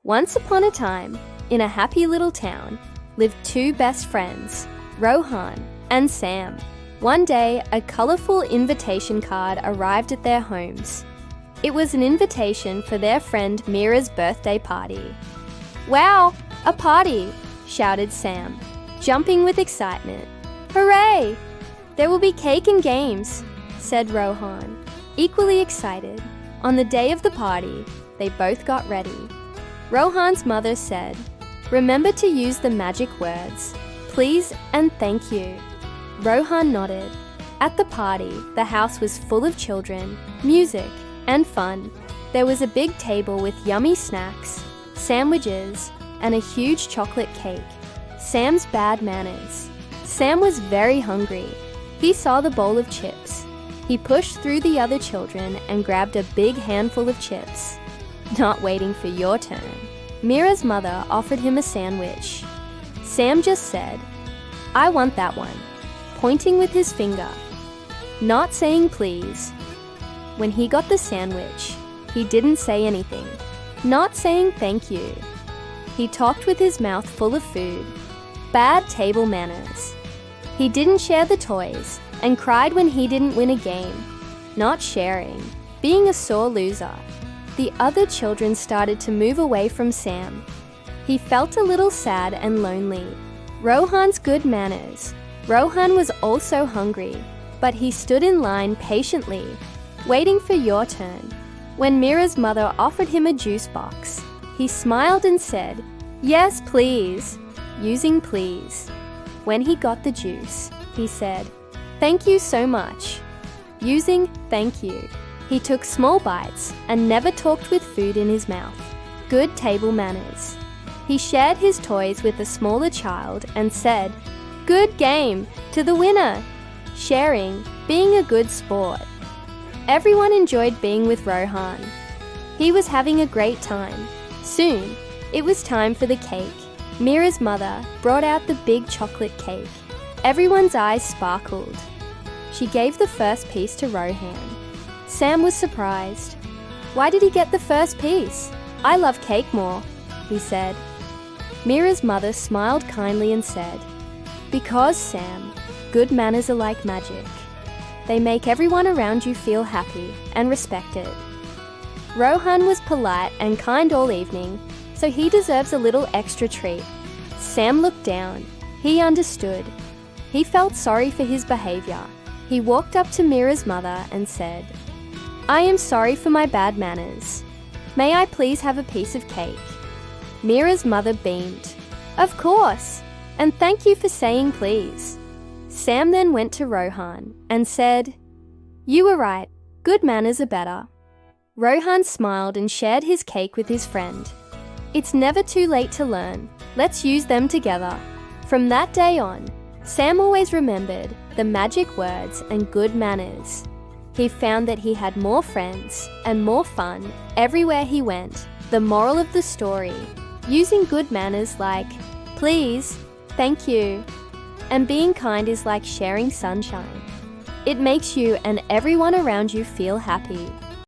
Once upon a time, in a happy little town, lived two best friends, Rohan and Sam. One day, a colourful invitation card arrived at their homes. It was an invitation for their friend Mira's birthday party. "Wow, a party!" shouted Sam, jumping with excitement. "Hooray! There will be cake and games," said Rohan, equally excited. On the day of the party, they both got ready. Rohan's mother said, "Remember to use the magic words, please and thank you." Rohan nodded. At the party, the house was full of children, music, and fun. There was a big table with yummy snacks, sandwiches, and a huge chocolate cake. Sam's bad manners. Sam was very hungry. He saw the bowl of chips. He pushed through the other children and grabbed a big handful of chips. Not waiting for your turn, Mira's mother offered him a sandwich. Sam just said, "I want that one," pointing with his finger, not saying please. When he got the sandwich, he didn't say anything, not saying thank you. He talked with his mouth full of food. Bad table manners. He didn't share the toys and cried when he didn't win a game. Not sharing, being a sore loser. The other children started to move away from Sam. He felt a little sad and lonely. Rohan's good manners. Rohan was also hungry, but he stood in line patiently, waiting for your turn. When Mira's mother offered him a juice box, he smiled and said, "Yes, please," using please. When he got the juice, he said, "Thank you so much," using thank you. He took small bites and never talked with food in his mouth. Good table manners. He shared his toys with a smaller child and said, "Good game, to the winner," sharing, being a good sport. Everyone enjoyed being with Rohan. He was having a great time. Soon, it was time for the cake. Mira's mother brought out the big chocolate cake. Everyone's eyes sparkled. She gave the first piece to Rohan. Sam was surprised. "Why did he get the first piece? I love cake more," he said. Mira's mother smiled kindly and said, "Because, Sam, good manners are like magic. They make everyone around you feel happy and respected." Rohan was polite and kind all evening, so he deserves a little extra treat. Sam looked down. He understood. He felt sorry for his behaviour. He walked up to Mira's mother and said, "I am sorry for my bad manners. May I please have a piece of cake?" Mira's mother beamed. "Of course, and thank you for saying please." Sam then went to Rohan and said, "You were right, good manners are better." Rohan smiled and shared his cake with his friend. It's never too late to learn. Let's use them together. From that day on, Sam always remembered the magic words and good manners. He found that he had more friends and more fun everywhere he went. The moral of the story, using good manners like please, thank you, and being kind is like sharing sunshine. It makes you and everyone around you feel happy.